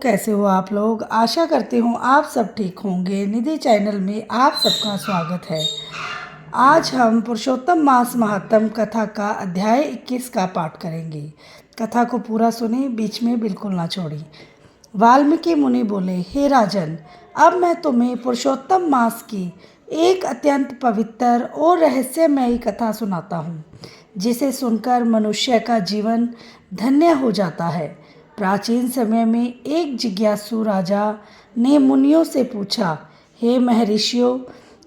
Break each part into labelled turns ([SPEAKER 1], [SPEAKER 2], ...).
[SPEAKER 1] कैसे हो आप लोग। आशा करती हूँ आप सब ठीक होंगे। निधि चैनल में आप सबका स्वागत है। आज हम पुरुषोत्तम मास महात्म कथा का अध्याय 21 का पाठ करेंगे। कथा को पूरा सुने, बीच में बिल्कुल ना छोड़ी। वाल्मीकि मुनि बोले, हे राजन, अब मैं तुम्हें पुरुषोत्तम मास की एक अत्यंत पवित्र और रहस्यमयी कथा सुनाता हूँ, जिसे सुनकर मनुष्य का जीवन धन्य हो जाता है। प्राचीन समय में एक जिज्ञासु राजा ने मुनियों से पूछा, हे महर्षियों,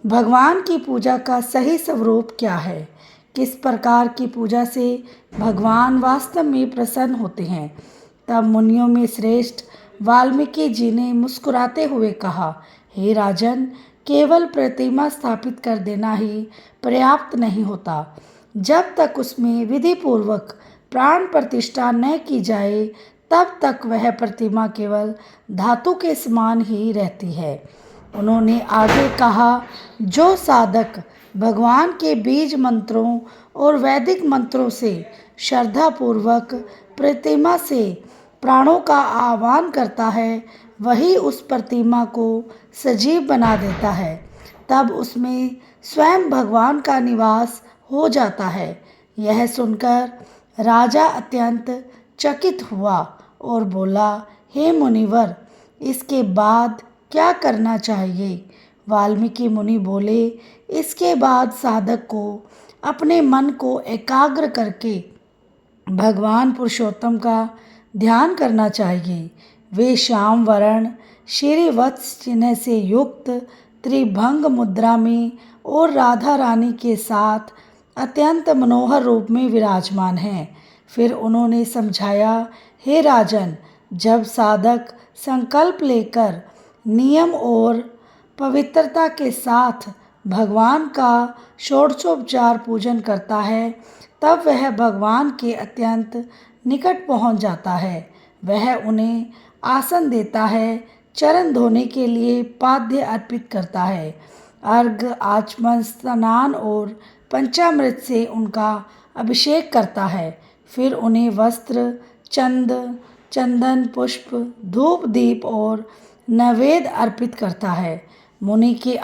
[SPEAKER 1] भगवान की पूजा का सही स्वरूप क्या है? किस प्रकार की पूजा से भगवान वास्तव में प्रसन्न होते हैं? तब मुनियों में श्रेष्ठ वाल्मीकि जी ने मुस्कुराते हुए कहा, हे राजन, केवल प्रतिमा स्थापित कर देना ही पर्याप्त नहीं होता। जब तक उसमें विधि पूर्वक प्राण प्रतिष्ठा न की जाए, तब तक वह प्रतिमा केवल धातु के समान ही रहती है। उन्होंने आगे कहा, जो साधक भगवान के बीज मंत्रों और वैदिक मंत्रों से श्रद्धापूर्वक प्रतिमा से प्राणों का आह्वान करता है, वही उस प्रतिमा को सजीव बना देता है। तब उसमें स्वयं भगवान का निवास हो जाता है। यह सुनकर राजा अत्यंत चकित हुआ और बोला, हे मुनिवर, इसके बाद क्या करना चाहिए? वाल्मीकि मुनि बोले, इसके बाद साधक को अपने मन को एकाग्र करके भगवान पुरुषोत्तम का ध्यान करना चाहिए। वे श्याम वर्ण श्रीवत्स चिन्ह से युक्त त्रिभंग मुद्रा में और राधा रानी के साथ अत्यंत मनोहर रूप में विराजमान हैं। फिर उन्होंने समझाया, हे राजन, जब साधक संकल्प लेकर नियम और पवित्रता के साथ भगवान का षोडशोपचार पूजन करता है, तब वह भगवान के अत्यंत निकट पहुंच जाता है। वह उन्हें आसन देता है, चरण धोने के लिए पाद्य अर्पित करता है, अर्घ्य आचमन स्नान और पंचामृत से उनका अभिषेक करता है। फिर उन्हें वस्त्र, चंदन, पुष्प, धूप, दीप और नैवेद्य अर्पित करता है। मुनि के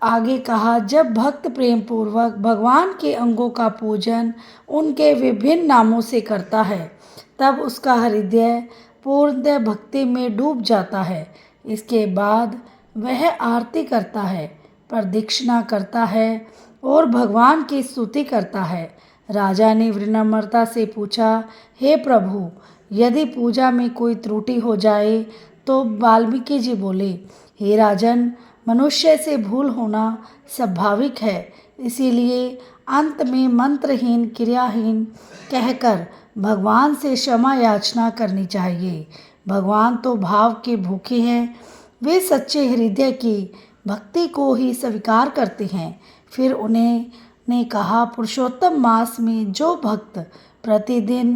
[SPEAKER 1] आगे कहा, जब भक्त प्रेम पूर्वक भगवान के अंगों का पूजन उनके विभिन्न नामों से करता है, तब उसका हृदय पूर्ण भक्ति में डूब जाता है। इसके बाद वह आरती करता है, प्रदक्षिणा करता है और भगवान की स्तुति करता है। राजा ने विनम्रता से पूछा, हे प्रभु, यदि पूजा में कोई त्रुटि हो जाए तो? वाल्मीकि जी बोले, हे राजन, मनुष्य से भूल होना स्वाभाविक है, इसीलिए अंत में मंत्रहीन क्रियाहीन कहकर भगवान से क्षमा याचना करनी चाहिए। भगवान तो भाव के भूखे हैं, वे सच्चे हृदय की भक्ति को ही स्वीकार करते हैं। फिर उन्होंने कहा, पुरुषोत्तम मास में जो भक्त प्रतिदिन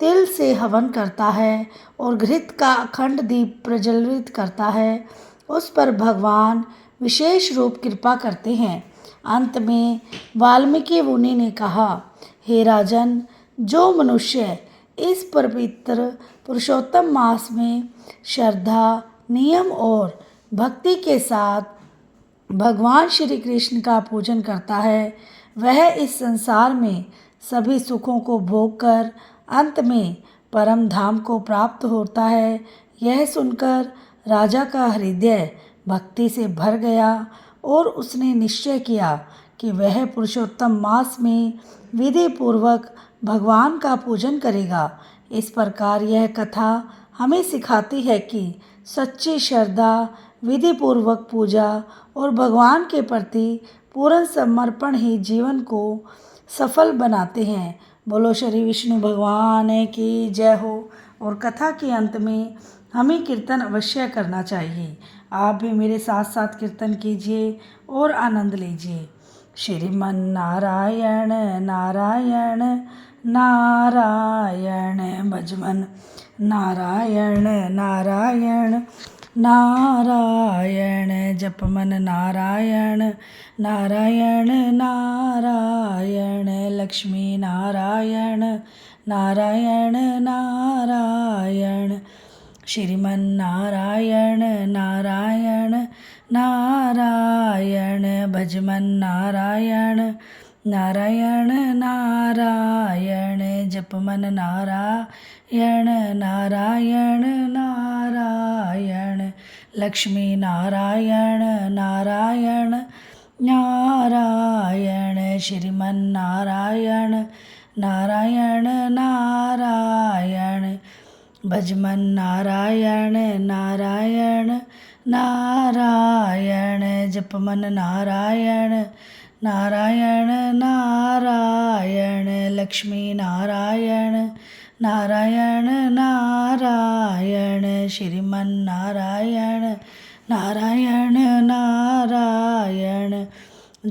[SPEAKER 1] तिल से हवन करता है और घृत का अखंड दीप प्रज्वलित करता है, उस पर भगवान विशेष रूप कृपा करते हैं। अंत में वाल्मीकि मुनि ने कहा, हे राजन, जो मनुष्य इस पवित्र पुरुषोत्तम मास में श्रद्धा, नियम और भक्ति के साथ भगवान श्री कृष्ण का पूजन करता है, वह इस संसार में सभी सुखों को भोग कर अंत में परम धाम को प्राप्त होता है। यह सुनकर राजा का हृदय भक्ति से भर गया और उसने निश्चय किया कि वह पुरुषोत्तम मास में विधि पूर्वक भगवान का पूजन करेगा। इस प्रकार यह कथा हमें सिखाती है कि सच्ची श्रद्धा, विधि पूर्वक पूजा और भगवान के प्रति पूर्ण समर्पण ही जीवन को सफल बनाते हैं। बोलो श्री विष्णु भगवान की जय हो। और कथा के अंत में हमें कीर्तन अवश्य करना चाहिए। आप भी मेरे साथ साथ कीर्तन कीजिए और आनंद लीजिए। श्रीमन नारायण नारायण नारायण भजमन नारायण नारायण नारायण जपमन नारायण नारायण नारायण लक्ष्मी नारायण नारायण नारायण। नारायण श्रीमन्नारायण नारायण नारायण भजमन नारायण नारायण नारायण जपमन नारायण नारायण नारायण लक्ष्मी नारायण नारायण नारायण श्रीमन्नारायण नारायण नारायण भजमन नारायण नारायण नारायण जपमन नारायण नारायण नारायण लक्ष्मी नारायण नारायण नारायण श्रीमन्नारायण नारायण नारायण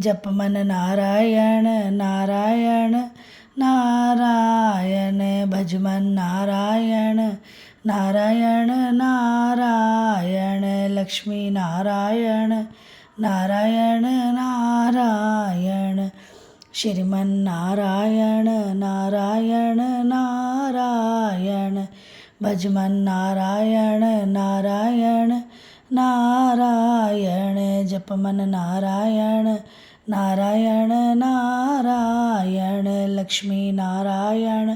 [SPEAKER 1] जपमन नारायण नारायण नारायण भजमन नारायण नारायण नारायण लक्ष्मी नारायण नारायण नारायण श्रीमन्नारायण नारायण नारायण भजमन नारायण नारायण नारायण जपमन नारायण नारायण नारायण लक्ष्मी नारायण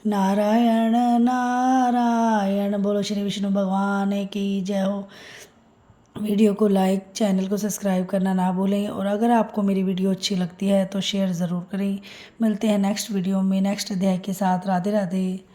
[SPEAKER 1] नारायण नारायण। बोलो श्री विष्णु भगवान की जय हो। वीडियो को लाइक, चैनल को सब्सक्राइब करना ना भूलें और अगर आपको मेरी वीडियो अच्छी लगती है तो शेयर ज़रूर करें। मिलते हैं नेक्स्ट वीडियो में नेक्स्ट अध्याय के साथ। राधे राधे।